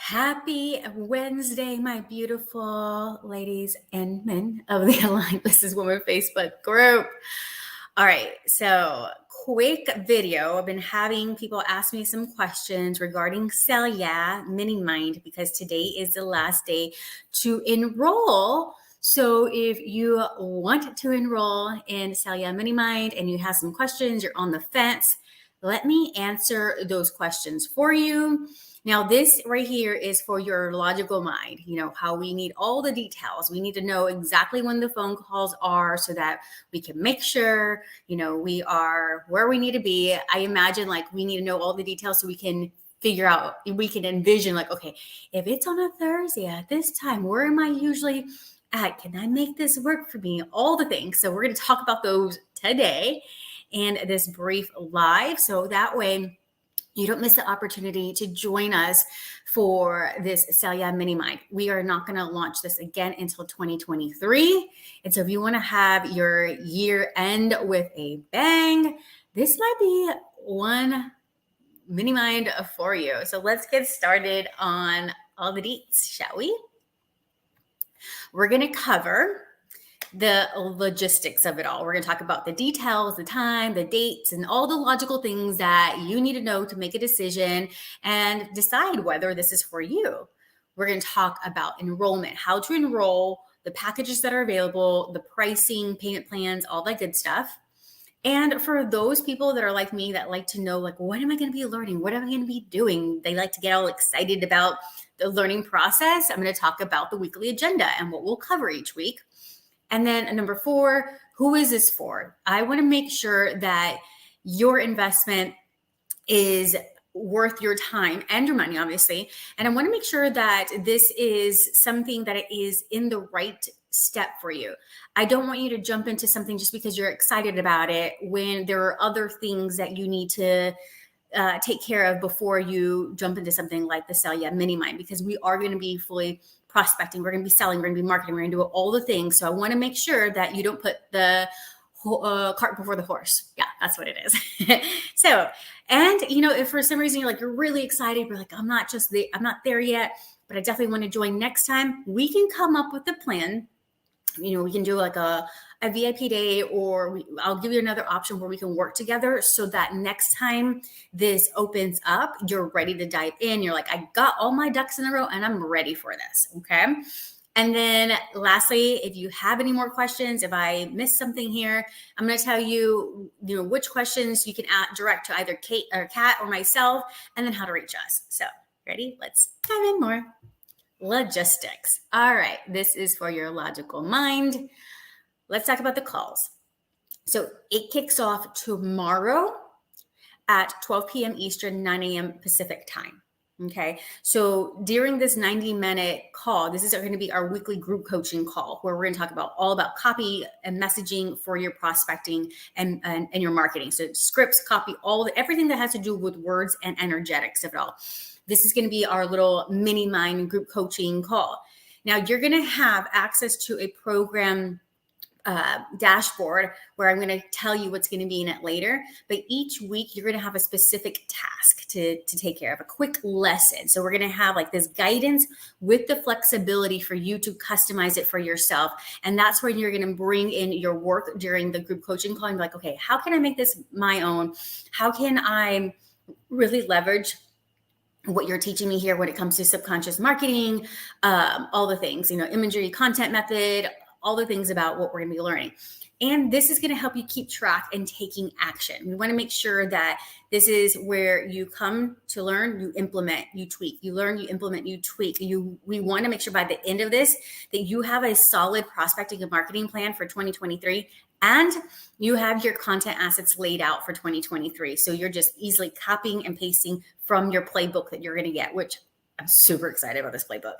Happy Wednesday, my beautiful ladies and men of the Aligned Business Woman Facebook group. All right, so quick video. I've been having people ask me some questions regarding Sell Yeah, Mini Mind, because today is the last day to enroll. So if you want to enroll in Sell Yeah, Mini Mind and you have some questions, you're on the fence, let me answer those questions for you. Now, this right here is for your logical mind, how we need all the details. We need to know exactly when the phone calls are so that we can make sure, we are where we need to be. I imagine we need to know all the details so we can figure out, we can envision okay, if it's on a Thursday at this time, where am I usually at? Can I make this work for me? All the things. So we're going to talk about those today in this brief live. So that way, you don't miss the opportunity to join us for this Sell Yeah Mini Mind. We are not going to launch this again until 2023. And so if you want to have your year end with a bang, this might be one mini mind for you. So let's get started on all the deets, shall we? We're going to cover the logistics of it all. We're going to talk about the details, the time, the dates, and all the logical things that you need to know to make a decision and decide whether this is for you. We're going to talk about enrollment, how to enroll, the packages that are available, the pricing, payment plans, all that good stuff. And for those people that are like me that like to know, what am I going to be learning? What am I going to be doing? They like to get all excited about the learning process. I'm going to talk about the weekly agenda and what we'll cover each week. And then number 4, who is this for? I want to make sure that your investment is worth your time and your money, obviously. And I want to make sure that this is something that is in the right step for you. I don't want you to jump into something just because you're excited about it when there are other things that you need to take care of before you jump into something like the Sell Yeah Mini Mind, because we are going to be fully prospecting, we're going to be selling, we're going to be marketing, we're going to do all the things. So I want to make sure that you don't put the cart before the horse. Yeah, that's what it is. So, and if for some reason you're really excited, but I'm not there yet, but I definitely want to join next time, we can come up with a plan. We can do a VIP day, or I'll give you another option where we can work together so that next time this opens up, you're ready to dive in. You're like, I got all my ducks in a row and I'm ready for this. Okay. And then lastly, if you have any more questions, if I missed something here, I'm going to tell you, which questions you can direct to either Kate or Kat or myself, and then how to reach us. So ready? Let's dive in more. Logistics. All right. This is for your logical mind. Let's talk about the calls. So it kicks off tomorrow at 12 p.m. Eastern, 9 a.m. Pacific time. Okay. So during this 90-minute call, this is going to be our weekly group coaching call where we're going to talk about all about copy and messaging for your prospecting and your marketing. So scripts, copy, everything that has to do with words and energetics of it all. This is going to be our little mini mind group coaching call. Now you're going to have access to a program dashboard where I'm going to tell you what's going to be in it later. But each week you're going to have a specific task to take care of, a quick lesson. So we're going to have this guidance with the flexibility for you to customize it for yourself. And that's where you're going to bring in your work during the group coaching call and be like, okay, how can I make this my own? How can I really leverage what you're teaching me here when it comes to subconscious marketing, all the things, imagery, content method, all the things about what we're going to be learning. And this is going to help you keep track and taking action. We want to make sure that this is where you come to learn, you implement, you tweak, you learn, you implement, you tweak. We want to make sure by the end of this that you have a solid prospecting and marketing plan for 2023, and you have your content assets laid out for 2023. So you're just easily copying and pasting from your playbook that you're going to get, which I'm super excited about this playbook.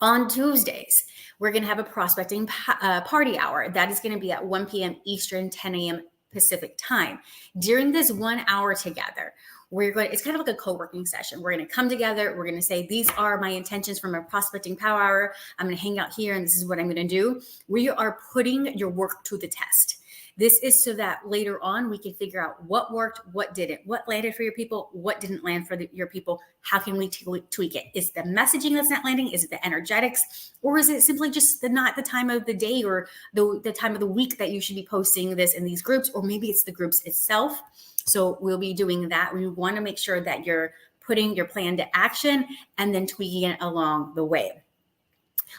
On Tuesdays, we're going to have a prospecting party hour. That is going to be at 1 p.m. Eastern, 10 a.m. Pacific time. During this 1 hour together, it's kind of like a co-working session. We're going to come together. We're going to say, these are my intentions from a prospecting power hour. I'm going to hang out here and this is what I'm going to do. We are putting your work to the test. This is so that later on we can figure out what worked, what didn't, what landed for your people, what didn't land for your people. How can we tweak it? Is the messaging that's not landing? Is it the energetics? Or is it simply just not the time of the day or the time of the week that you should be posting this in these groups? Or maybe it's the groups itself. So we'll be doing that. We want to make sure that you're putting your plan to action and then tweaking it along the way.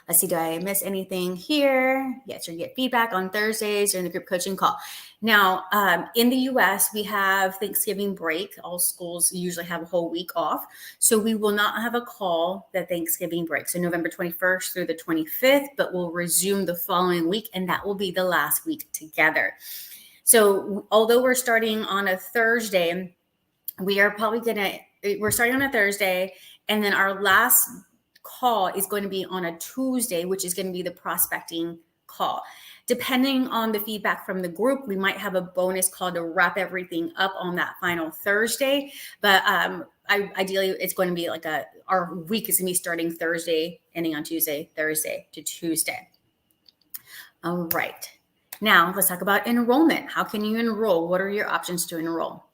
Let's see, do I miss anything here? Yes, you get feedback on Thursdays during the group coaching call. Now, in the US, we have Thanksgiving break. All schools usually have a whole week off. So we will not have a call the Thanksgiving break. So November 21st through the 25th, but we'll resume the following week, and that will be the last week together. So although we're starting on a Thursday, we're starting on a Thursday, and then our last call is going to be on a Tuesday, which is going to be the prospecting call. Depending on the feedback from the group, we might have a bonus call to wrap everything up on that final Thursday. But ideally, it's going to be like our week is going to be starting Thursday, ending on Tuesday, Thursday to Tuesday. All right. Now let's talk about enrollment. How can you enroll? What are your options to enroll?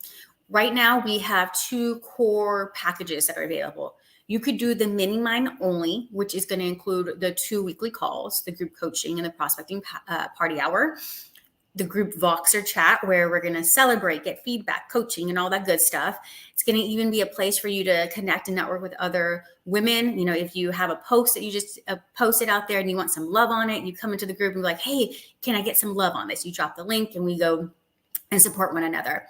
Right now, we have 2 core packages that are available. You could do the mini mind only, which is going to include the 2 weekly calls, the group coaching and the prospecting party hour, the group Voxer chat, where we're going to celebrate, get feedback, coaching, and all that good stuff. It's going to even be a place for you to connect and network with other women. You know, if you have a post that you just posted out there and you want some love on it, you come into the group and be like, hey, can I get some love on this? You drop the link and we go and support one another.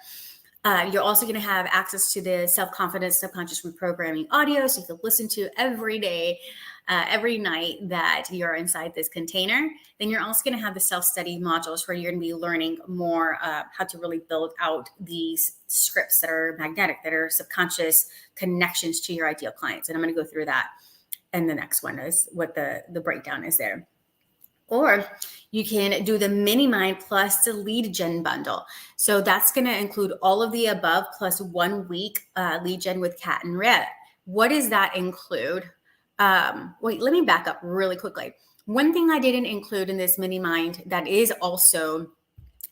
You're also going to have access to the self-confidence, subconscious reprogramming audio, so you can listen to every day, every night that you're inside this container. Then you're also going to have the self-study modules where you're going to be learning more how to really build out these scripts that are magnetic, that are subconscious connections to your ideal clients. And I'm going to go through that. And the next one is what the breakdown is there. Or you can do the mini mind plus the lead gen bundle. So that's going to include all of the above plus 1 week lead gen with Kat and Red. What does that include? Wait, let me back up really quickly. One thing I didn't include in this mini mind that is also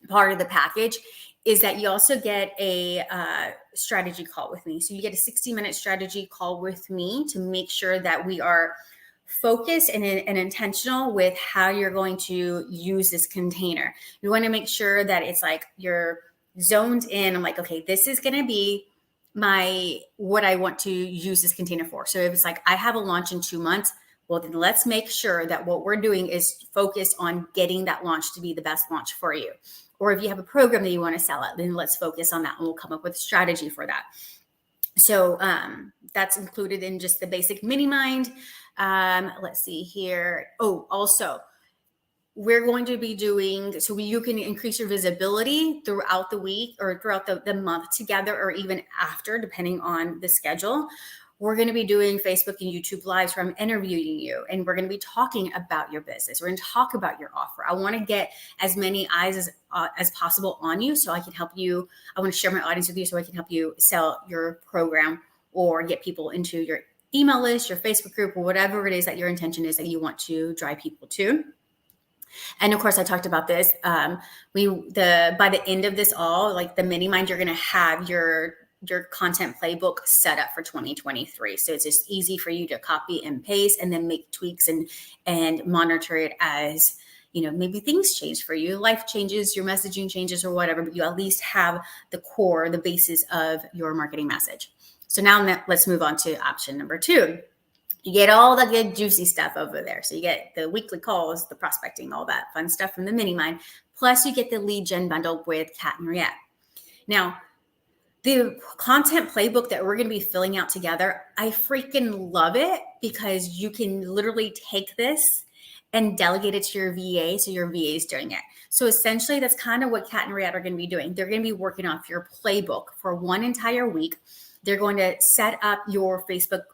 part of the package is that you also get a strategy call with me. So you get a 60-minute strategy call with me to make sure that we are focused and intentional with how you're going to use this container. You want to make sure that it's like you're zoned in. I'm like, okay, this is going to be what I want to use this container for. So if it's like, I have a launch in 2 months, well, then let's make sure that what we're doing is focused on getting that launch to be the best launch for you. Or if you have a program that you want to sell it, then let's focus on that and we'll come up with a strategy for that. So that's included in just the basic mini mind. Let's see here. Oh, also, we're going to be doing, so you can increase your visibility throughout the week or throughout the month together, or even after, depending on the schedule. We're going to be doing Facebook and YouTube lives where I'm interviewing you, and we're going to be talking about your business. We're going to talk about your offer. I want to get as many eyes as possible on you so I can help you. I want to share my audience with you so I can help you sell your program or get people into your email list, your Facebook group, or whatever it is that your intention is that you want to drive people to. And of course, I talked about this. By the end of this all, like the mini mind, you're going to have your content playbook set up for 2023. So it's just easy for you to copy and paste and then make tweaks and monitor it as, you know, maybe things change for you, life changes, your messaging changes or whatever, but you at least have the core, the basis of your marketing message. So now let's move on to option number 2. You get all the good juicy stuff over there. So you get the weekly calls, the prospecting, all that fun stuff from the mini mind. Plus you get the lead gen bundle with Kat and Riette. Now, the content playbook that we're going to be filling out together, I freaking love it because you can literally take this and delegate it to your VA, so your VA is doing it. So essentially, that's kind of what Kat and Riette are going to be doing. They're going to be working off your playbook for 1 entire week. They're going to set up your Facebook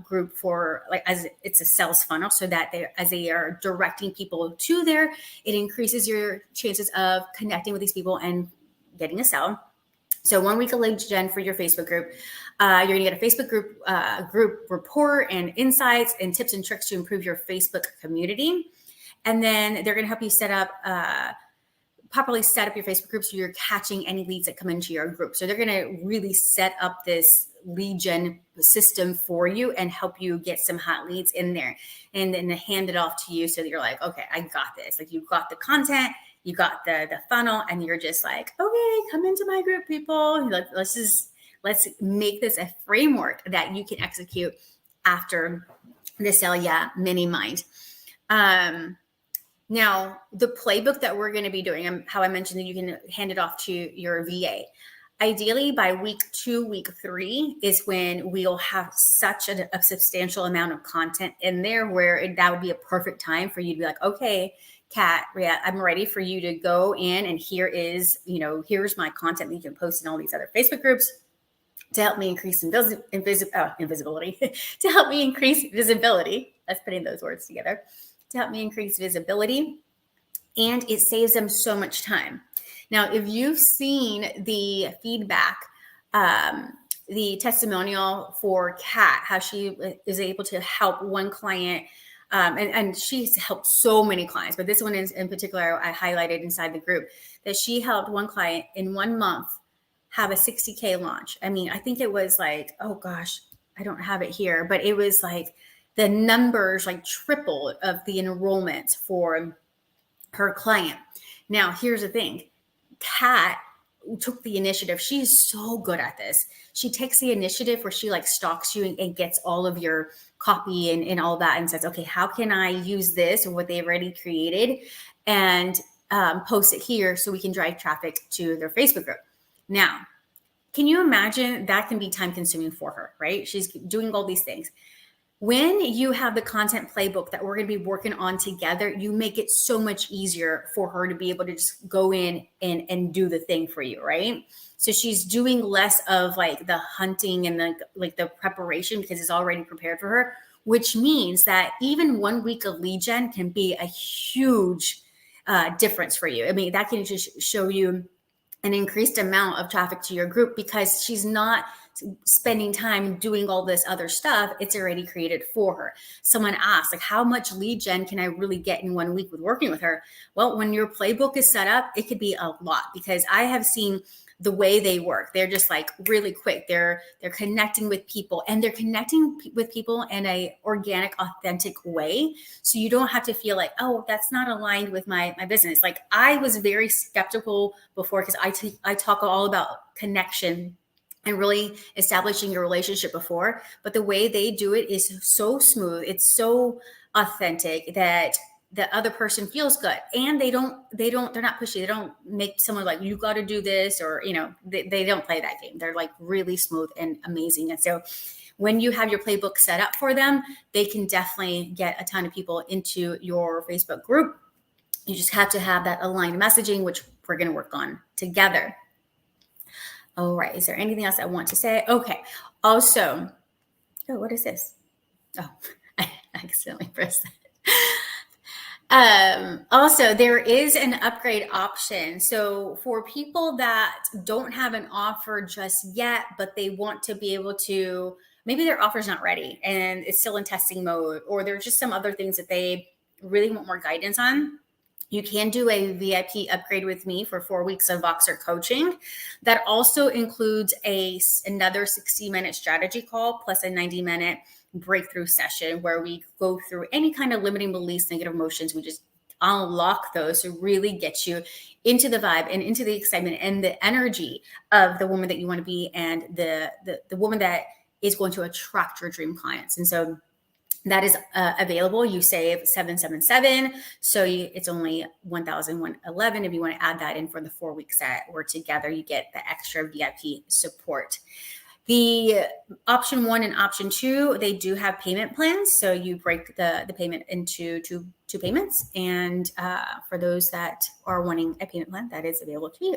group for, like, as it's a sales funnel, so that as they are directing people to there, it increases your chances of connecting with these people and getting a sale. So 1 week of lead gen for your Facebook group. You're going to get a Facebook group report and insights and tips and tricks to improve your Facebook community. And then they're going to help you set up properly set up your Facebook group so you're catching any leads that come into your group. So they're going to really set up this lead gen system for you and help you get some hot leads in there, and then hand it off to you so that you're like, okay, I got this. Like, you've got the content, you got the funnel, and you're just like, okay, come into my group, people. Let's make this a framework that you can execute after the sale. Yeah, mini mind. Now, the playbook that we're going to be doing, how I mentioned that you can hand it off to your VA. Ideally, by week 2, week 3 is when we'll have such a substantial amount of content in there where that would be a perfect time for you to be like, okay, Kat, I'm ready for you to go in, and here's my content that you can post in all these other Facebook groups to help me increase invisibility, to help me increase visibility. Let's put in those words together. To help me increase visibility, and it saves them so much time. Now, if you've seen the feedback, the testimonial for Kat, how she is able to help one client, and she's helped so many clients, but this one is in particular, I highlighted inside the group, that she helped one client in 1 month have a 60K launch. I mean, I think it was like, oh gosh, I don't have it here, but it was like the numbers like tripled of the enrollment for her client. Now, here's the thing. Kat took the initiative. She's so good at this. She takes the initiative where she like stalks you and gets all of your copy and all that and says, okay, how can I use this or what they've already created and post it here so we can drive traffic to their Facebook group. Now, can you imagine that can be time consuming for her, right? She's doing all these things. When you have the content playbook that we're going to be working on together, you make it so much easier for her to be able to just go in and do the thing for you, right? So she's doing less of like the hunting and the preparation because it's already prepared for her, which means that even 1 week of lead gen can be a huge difference for you. I mean, that can just show you an increased amount of traffic to your group because she's not spending time doing all this other stuff. It's already created for her. Someone asked, like, how much lead gen can I really get in 1 week with working with her? Well, when your playbook is set up, it could be a lot because I have seen the way they work. They're just like really quick. They're connecting with people, and they're connecting with people in a organic, authentic way. So you don't have to feel like, oh, that's not aligned with my business. Like, I was very skeptical before because I talk all about connection and really establishing your relationship before, but the way they do it is so smooth. It's so authentic that the other person feels good, and they're not pushy. They don't make someone like, you got to do this, or, they don't play that game. They're like really smooth and amazing. And so when you have your playbook set up for them, they can definitely get a ton of people into your Facebook group. You just have to have that aligned messaging, which we're going to work on together. All right. Is there anything else I want to say? Okay. Also, what is this? Oh, I accidentally pressed that. Also, there is an upgrade option. So for people that don't have an offer just yet, but they want to be able to, maybe their offer's not ready and it's still in testing mode, or there's just some other things that they really want more guidance on, you can do a VIP upgrade with me for 4 weeks of Voxer coaching. That also includes another 60-minute strategy call plus a 90-minute breakthrough session where we go through any kind of limiting beliefs, negative emotions. We just unlock those to really get you into the vibe and into the excitement and the energy of the woman that you want to be, and the woman that is going to attract your dream clients. And so that is available. You save $777. So it's only $1,111. If you want to add that in for the 4 weeks that we're together, you get the extra VIP support. The option 1 and option 2, they do have payment plans. So you break the payment into two payments. And for those that are wanting a payment plan, that is available to you.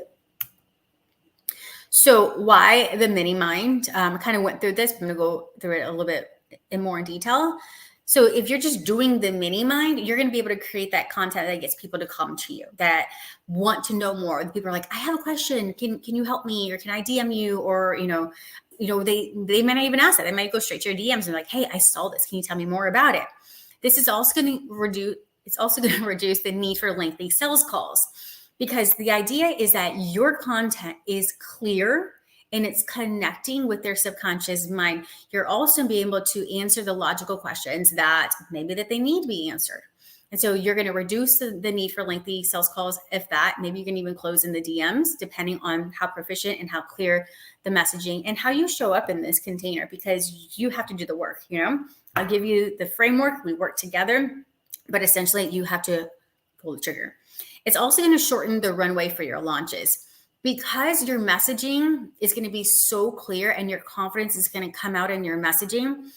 So why the mini mind? I kind of went through this. I'm going to go through it a little bit more in detail. So if you're just doing the mini mind, you're going to be able to create that content that gets people to come to you, that want to know more. People are like, I have a question. Can you help me? Or can I DM you? Or, they might not even ask that. They might go straight to your DMs and be like, hey, I saw this. Can you tell me more about it? This is also going to reduce the need for lengthy sales calls. because the idea is that your content is clear and it's connecting with their subconscious mind. You're also being able to answer the logical questions that maybe that they need to be answered. And so you're going to reduce the need for lengthy sales calls, if that. Maybe you can even close in the DMs, depending on how proficient and how clear the messaging and how you show up in this container, because you have to do the work. I'll give you the framework. We work together, but essentially you have to pull the trigger. It's also going to shorten the runway for your launches, because your messaging is going to be so clear and your confidence is going to come out in your messaging,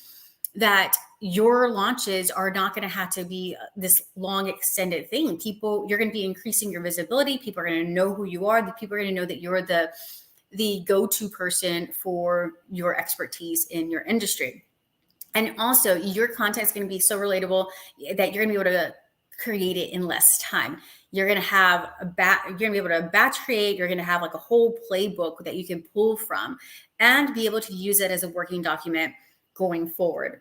that your launches are not going to have to be this long extended thing. You're going to be increasing your visibility. People are going to know who you are. The people are going to know that you're the go-to person for your expertise in your industry. And also your content is going to be so relatable that you're going to be able to create it in less time. You're going to have you're going to be able to batch create. You're going to have like a whole playbook that you can pull from and be able to use it as a working document going forward.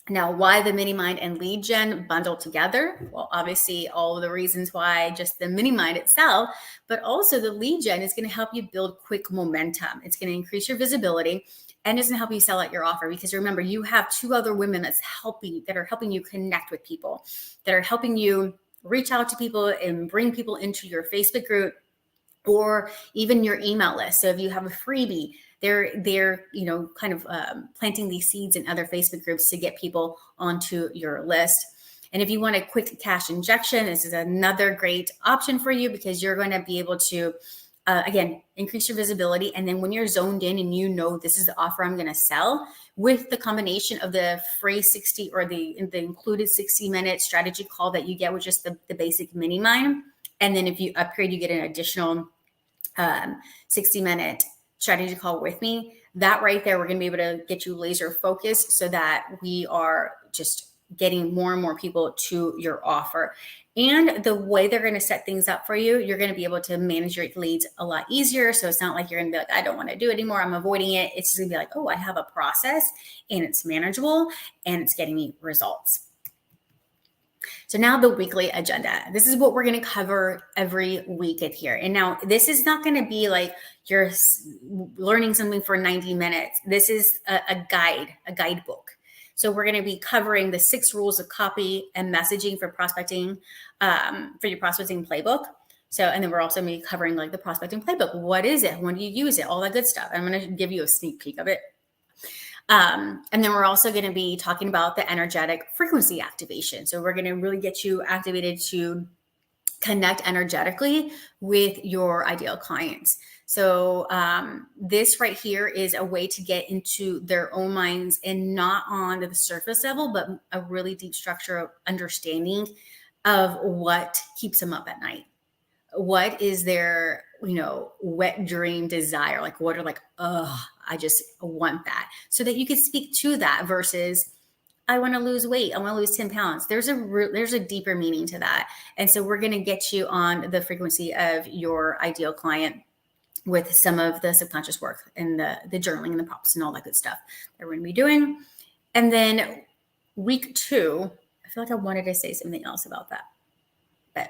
Now, why the mini mind and lead gen bundled together? Well, obviously all of the reasons why, just the mini mind itself, but also the lead gen is going to help you build quick momentum. It's going to increase your visibility and it's going to help you sell out your offer, because remember, you have 2 other women that are helping you connect with people, that are helping you reach out to people and bring people into your Facebook group or even your email list. So if you have a freebie, they're kind of planting these seeds in other Facebook groups to get people onto your list. And if you want a quick cash injection, this is another great option for you, because you're going to be able to again, increase your visibility. And then when you're zoned in and this is the offer I'm going to sell, with the combination of the free 60 or the included 60-minute strategy call that you get with just the basic mini mind. And then if you upgrade, you get an additional 60-minute strategy call with me. That right there, we're going to be able to get you laser focused so that we are just getting more and more people to your offer. And the way they're going to set things up for you, you're going to be able to manage your leads a lot easier. So it's not like you're going to be like, I don't want to do it anymore, I'm avoiding it. It's just going to be like, oh, I have a process and it's manageable and it's getting me results. So now the weekly agenda. This is what we're going to cover every week at here. And now this is not going to be like you're learning something for 90 minutes. This is a guidebook. So we're going to be covering the 6 rules of copy and messaging for prospecting, for your prospecting playbook. So, and then we're also going to be covering like the prospecting playbook. What is it? When do you use it? All that good stuff. I'm going to give you a sneak peek of it. And then we're also going to be talking about the energetic frequency activation. So we're going to really get you activated to connect energetically with your ideal clients. So this right here is a way to get into their own minds, and not on the surface level, but a really deep structure of understanding of what keeps them up at night. What is their, wet dream desire? Like what are like, oh, I just want that. So that you can speak to that versus, I want to lose weight. I want to lose 10 pounds. There's a deeper meaning to that. And so we're going to get you on the frequency of your ideal client with some of the subconscious work and the journaling and the prompts and all that good stuff that we're going to be doing. And then week 2, I feel like I wanted to say something else about that, but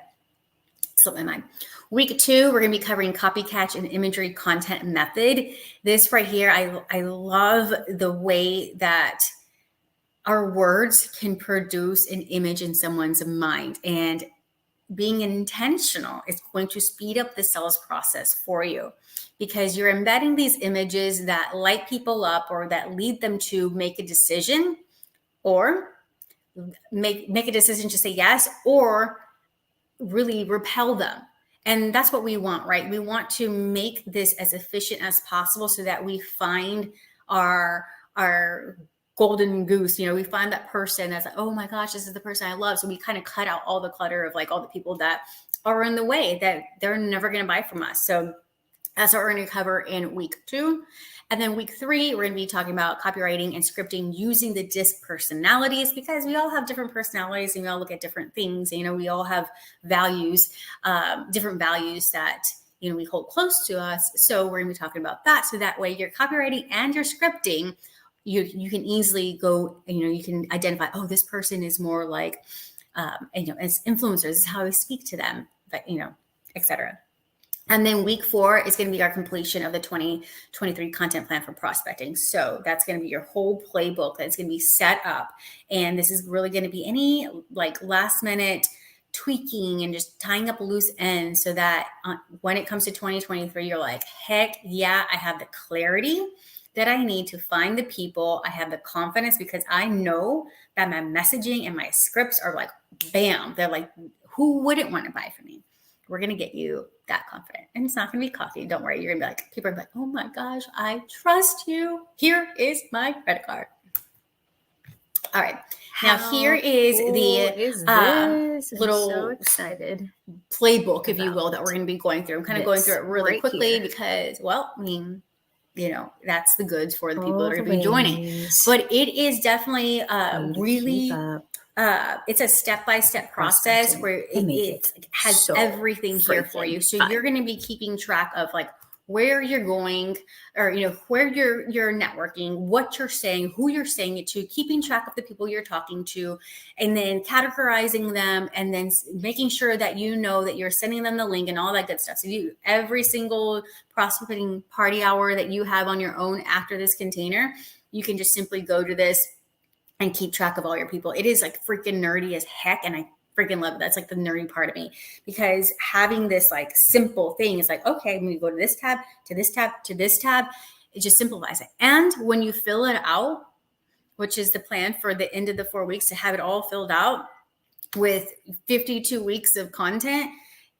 slipped my mind. Week 2, we're going to be covering copy, catch, and imagery content method. This right here, I love the way that our words can produce an image in someone's mind, and being intentional is going to speed up the sales process for you, because you're embedding these images that light people up or that lead them to make a decision, or make a decision to say yes, or really repel them. And that's what we want, right? We want to make this as efficient as possible so that we find our golden goose. We find that person that's like, oh my gosh, this is the person I love. So we kind of cut out all the clutter of like all the people that are in the way, that they're never going to buy from us. So that's what we're going to cover in week 2. And then week 3, we're going to be talking about copywriting and scripting using the DISC personalities, because we all have different personalities and we all look at different things. We all have values, different values that, we hold close to us. So we're going to be talking about that. So that way your copywriting and your scripting, you can easily go, you can identify, oh, this person is more like, as influencers, this is how I speak to them. But, etc. And then week 4 is going to be our completion of the 2023 content plan for prospecting. So that's going to be your whole playbook that's going to be set up. And this is really going to be any like last minute tweaking and just tying up loose ends so that when it comes to 2023, you're like, heck yeah, I have the clarity that I need to find the people. I have the confidence because I know that my messaging and my scripts are like, bam, they're like, who wouldn't want to buy from me? We're going to get you that confident. And it's not going to be coffee. Don't worry. You're going to be like, people are like, oh my gosh, I trust you. Here is my credit card. All right. Now here is little so excited playbook, if you will, that we're going to be going through. I'm kind of going through it really quickly because, well, I mean, you know, that's the goods for the people that are going to be joining. But it is definitely really, it's a step-by-step process where it has everything here for you. So you're going to be keeping track of like where you're going, or, you know, where you're networking, what you're saying, who you're saying it to, keeping track of the people you're talking to, and then categorizing them, and then making sure that you know that you're sending them the link and all that good stuff. So you, every single prospecting party hour that you have on your own after this container, you can just simply go to this and keep track of all your people. It is like freaking nerdy as heck, and I freaking love it. That's like the nerdy part of me, because having this like simple thing is like, okay, when you go to this tab, to this tab, to this tab, it just simplifies it. And when you fill it out, which is the plan for the end of the 4 weeks, to have it all filled out with 52 weeks of content,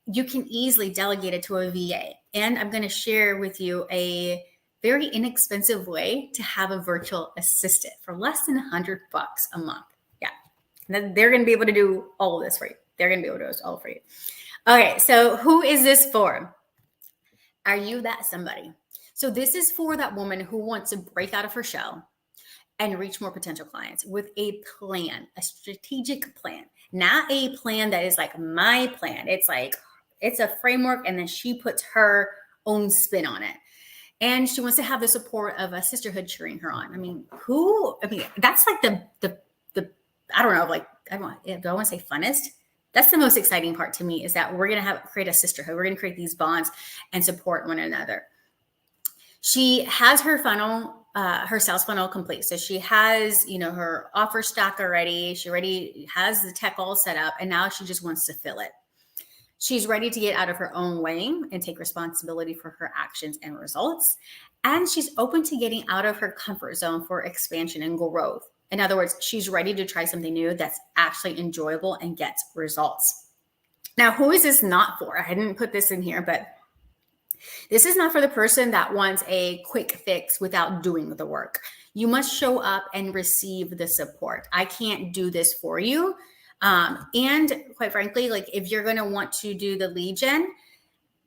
you can easily delegate it to a VA. And I'm going to share with you a very inexpensive way to have a virtual assistant for less than $100 a month. They're going to be able to do all of this for you. They're going to be able to do this all for you. Okay, so who is this for? Are you that somebody? So this is for that woman who wants to break out of her shell and reach more potential clients with a plan, a strategic plan, not a plan that is like my plan. It's like, it's a framework, and then she puts her own spin on it. And she wants to have the support of a sisterhood cheering her on. I mean, that's like the I don't know, like, do I want to say funnest? That's the most exciting part to me, is that we're going to create a sisterhood. We're going to create these bonds and support one another. She has her funnel, her sales funnel complete. So she has, you know, her offer stack already. She already has the tech all set up, and now she just wants to fill it. She's ready to get out of her own way and take responsibility for her actions and results. And she's open to getting out of her comfort zone for expansion and growth. In other words, she's ready to try something new that's actually enjoyable and gets results. Now, who is this not for? I didn't put this in here, but this is not for the person that wants a quick fix without doing the work. You must show up and receive the support. I can't do this for you. And quite frankly, like, if you're going to want to do the lead gen,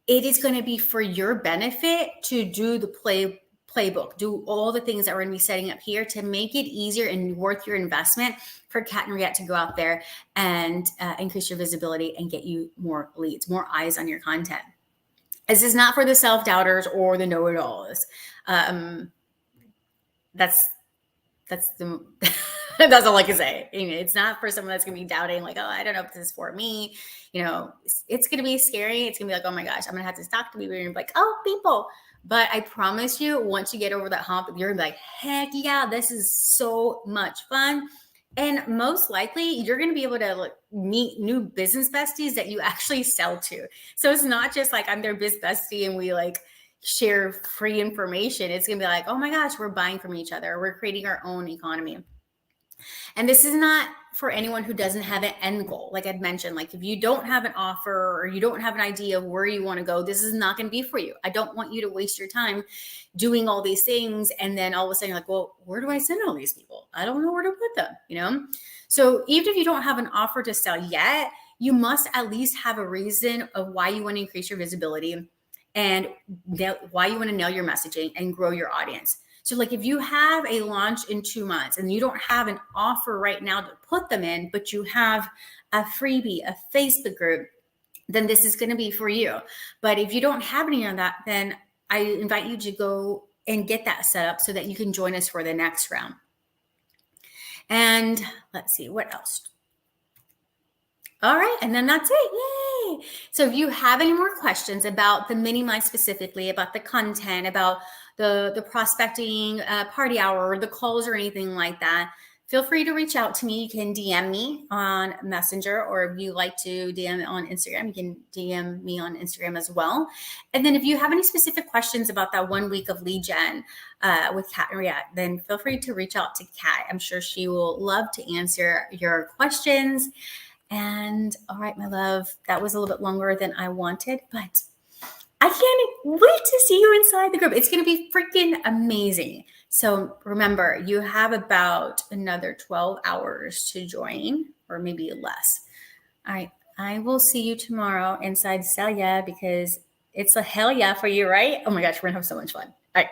it is going to be for your benefit to do the playbook, do all the things that we're going to be setting up here to make it easier and worth your investment for Kat and Riette to go out there and increase your visibility and get you more leads, more eyes on your content. This is not for the self-doubters or the know-it-alls. That's that's all I can say. You know, it's not for someone that's going to be doubting, like, oh, I don't know if this is for me. You know, it's going to be scary. It's going to be like, oh my gosh, I'm going to have to talk to people and be like, oh, people. But I promise you, once you get over that hump, you're going to be like, heck yeah, this is so much fun. And most likely, you're going to be able to meet new business besties that you actually sell to. So it's not just like I'm their biz bestie and we like share free information. It's going to be like, oh my gosh, we're buying from each other. We're creating our own economy. And this is not for anyone who doesn't have an end goal. Like I'd mentioned, like if you don't have an offer or you don't have an idea of where you want to go, this is not going to be for you. I don't want you to waste your time doing all these things. And then all of a sudden you're like, well, where do I send all these people? I don't know where to put them, you know? So even if you don't have an offer to sell yet, you must at least have a reason of why you want to increase your visibility and why you want to nail your messaging and grow your audience. So like if you have a launch in 2 months and you don't have an offer right now to put them in, but you have a freebie, a Facebook group, then this is going to be for you. But if you don't have any of that, then I invite you to go and get that set up so that you can join us for the next round. And let's see, what else? All right, and then that's it. Yay! So if you have any more questions about the mini my specifically, about the content, about the prospecting party hour or the calls or anything like that, feel free to reach out to me. You can DM me on Messenger, or if you like to DM on Instagram, you can DM me on Instagram as well. And then if you have any specific questions about that 1 week of lead gen with Kat and React, then feel free to reach out to Kat. I'm sure she will love to answer your questions. And all right, my love, that was a little bit longer than I wanted, but I can't wait to see you inside the group. It's going to be freaking amazing. So remember, you have about another 12 hours to join, or maybe less. All right, I will see you tomorrow inside Celia because it's a hell yeah for you, right? Oh my gosh, we're going to have so much fun. All right.